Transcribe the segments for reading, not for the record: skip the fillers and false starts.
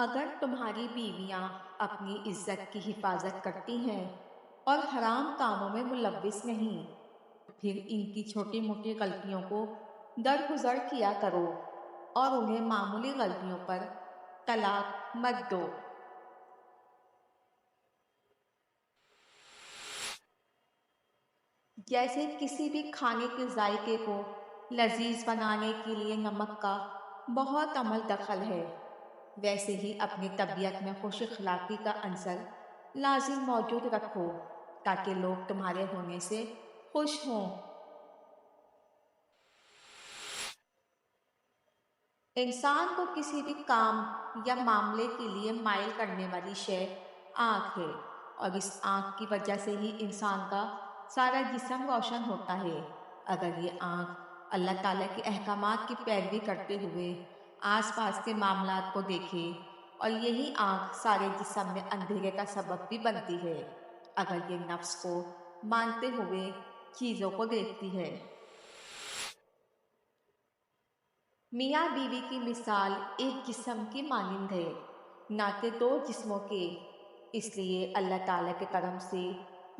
اگر تمہاری بیویاں اپنی عزت کی حفاظت کرتی ہیں اور حرام کاموں میں ملوث نہیں، پھر ان کی چھوٹی موٹی غلطیوں کو درگزر کیا کرو اور انہیں معمولی غلطیوں پر طلاق مت دو۔ جیسے کسی بھی کھانے کے ذائقے کو لذیذ بنانے کے لیے نمک کا بہت عمل دخل ہے، ویسے ہی اپنی طبیعت میں خوش اخلاقی کا عنصر لازم موجود رکھو تاکہ لوگ تمہارے ہونے سے خوش ہوں۔ انسان کو کسی بھی کام یا معاملے کے لیے مائل کرنے والی شے آنکھ ہے، اور اس آنکھ کی وجہ سے ہی انسان کا سارا جسم روشن ہوتا ہے۔ اگر یہ آنکھ اللہ تعالیٰ کے احکامات کی پیروی کرتے ہوئے آس پاس کے معاملات کو دیکھے، اور یہی آنکھ سارے جسم میں اندھیرے کا سبب بھی بنتی ہے اگر یہ نفس کو مانتے ہوئے چیزوں کو دیکھتی ہے۔ میاں بیوی کی مثال ایک جسم کی مانند ہے، نہ کہ دو جسموں کے۔ اس لیے اللہ تعالیٰ کے کرم سے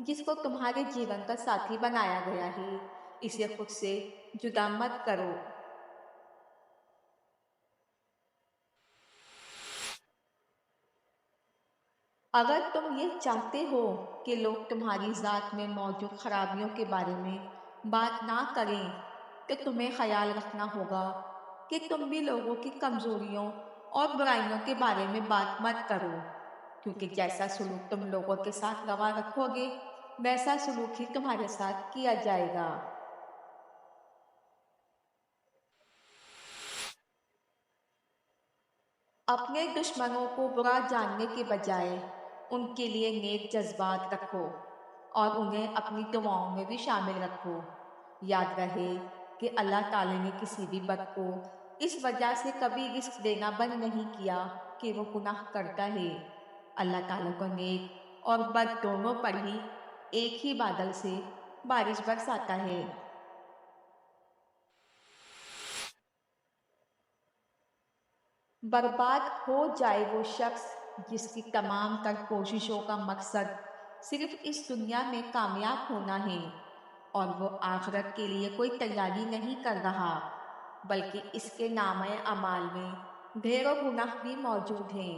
جس کو تمہارے جیون کا ساتھی بنایا گیا ہے، اسے خود سے جدا مت کرو۔ اگر تم یہ چاہتے ہو کہ لوگ تمہاری ذات میں موجود خرابیوں کے بارے میں بات نہ کریں، تو تمہیں خیال رکھنا ہوگا کہ تم بھی لوگوں کی کمزوریوں اور برائیوں کے بارے میں بات مت کرو، کیونکہ جیسا سلوک تم لوگوں کے ساتھ روا رکھو گے ویسا سلوک ہی تمہارے ساتھ کیا جائے گا۔ اپنے دشمنوں کو برا جاننے کے بجائے ان کے لیے نیک جذبات رکھو اور انہیں اپنی دعاؤں میں بھی شامل رکھو۔ یاد رہے کہ اللہ تعالیٰ نے کسی بھی بت کو اس وجہ سے کبھی رزق دینا بند نہیں کیا کہ وہ گناہ کرتا ہے۔ اللہ تعالیٰ کو نیک اور بد دونوں پر ہی ایک ہی بادل سے بارش برساتا ہے۔ برباد ہو جائے وہ شخص جس کی تمام تر کوششوں کا مقصد صرف اس دنیا میں کامیاب ہونا ہے، اور وہ آخرت کے لیے کوئی تیاری نہیں کر رہا، بلکہ اس کے نامۂ اعمال میں ڈھیروں گناہ بھی موجود ہیں۔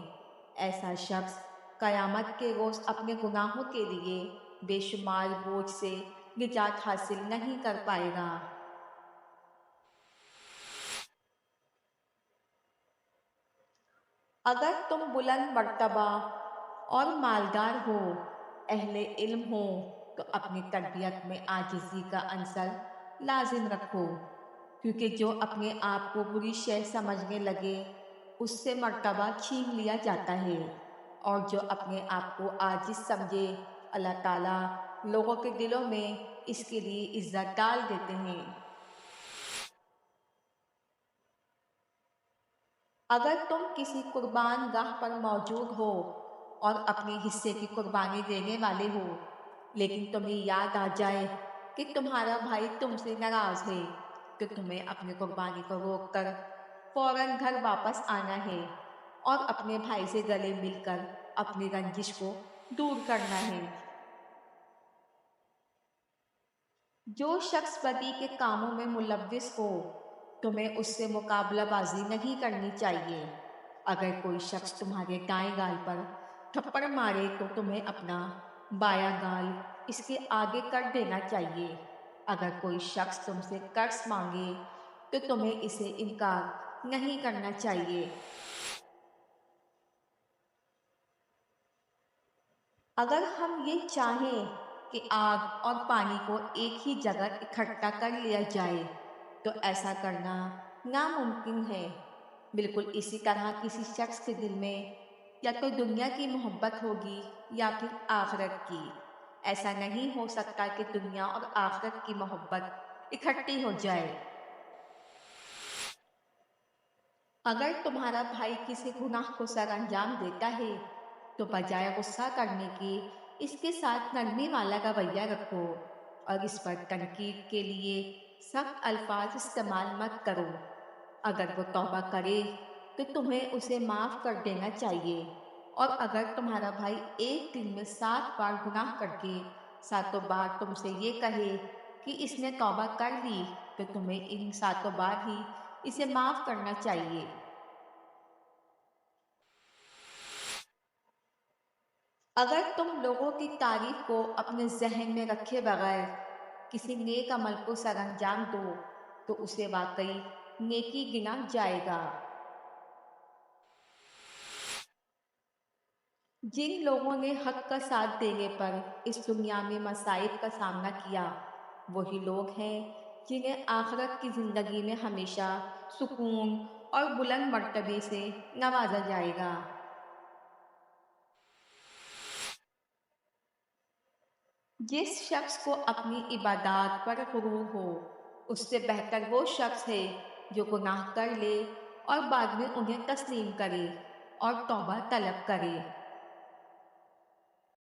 ایسا شخص قیامت کے روز اپنے گناہوں کے لیے بے شمار بوجھ سے نجات حاصل نہیں کر پائے گا۔ اگر تم بلند مرتبہ اور مالدار ہو، اہل علم ہو، تو اپنی تربیت میں عاجزی کا عنصر لازم رکھو، کیونکہ جو اپنے آپ کو بری شے سمجھنے لگے اس سے مرتبہ چھین لیا جاتا ہے، اور جو اپنے آپ کو عاجز سمجھے اللہ تعالیٰ لوگوں کے دلوں میں اس کے لیے عزت ڈال دیتے ہیں۔ اگر تم کسی قربان گاہ پر موجود ہو اور اپنے حصے کی قربانی دینے والے ہو، لیکن تمہیں یاد آ جائے کہ تمہارا بھائی تم سے ناراض ہے، تو تمہیں اپنی قربانی کو روک کر فوراً گھر واپس آنا ہے اور اپنے بھائی سے گلے مل کر اپنی رنجش کو دور کرنا ہے۔ جو شخص بدی کے کاموں میں ملوث ہو، تمہیں اس سے مقابلہ بازی نہیں کرنی چاہیے۔ اگر کوئی شخص تمہارے دائیں گال پر تھپڑ مارے تو تمہیں اپنا بایاں گال اس کے آگے کر دینا چاہیے۔ اگر کوئی شخص تم سے قرض مانگے تو تمہیں اسے انکار نہیں کرنا چاہیے۔ اگر ہم یہ چاہیں کہ آگ اور پانی کو ایک ہی جگہ اکٹھا کر لیا جائے تو ایسا کرنا ناممکن ہے۔ بالکل اسی طرح کسی شخص کے دل میں یا تو دنیا کی محبت ہوگی یا پھر آخرت کی۔ ایسا نہیں ہو سکتا کہ دنیا اور آخرت کی محبت اکٹھی ہو جائے۔ اگر تمہارا بھائی کسی گناہ کو سر انجام دیتا ہے تو بجائے غصہ کرنے کے اس کے ساتھ نرمی والا رویہ رکھو، اور اس پر تنقید کے لیے سخت الفاظ استعمال مت کرو۔ اگر وہ توبہ کرے تو تمہیں اسے معاف کر دینا چاہیے۔ اور اگر تمہارا بھائی ایک دن میں 7 بار گناہ کر کے 7 بار تم سے یہ کہے کہ اس نے توبہ کر لی، تو تمہیں ان 7 بار ہی اسے معاف کرنا چاہیے۔ اگر تم لوگوں کی تعریف کو اپنے ذہن میں رکھے بغیر کسی نیک عمل کو سر انجام دو تو اسے واقعی نیکی گنا جائے گا۔ جن لوگوں نے حق کا ساتھ دینے پر اس دنیا میں مصائب کا سامنا کیا، وہی لوگ ہیں جنہیں آخرت کی زندگی میں ہمیشہ سکون اور بلند مرتبے سے نوازا جائے گا۔ جس شخص کو اپنی عبادات پر غرور ہو، اس سے بہتر وہ شخص ہے جو گناہ کر لے اور بعد میں انہیں تسلیم کرے اور توبہ طلب کرے۔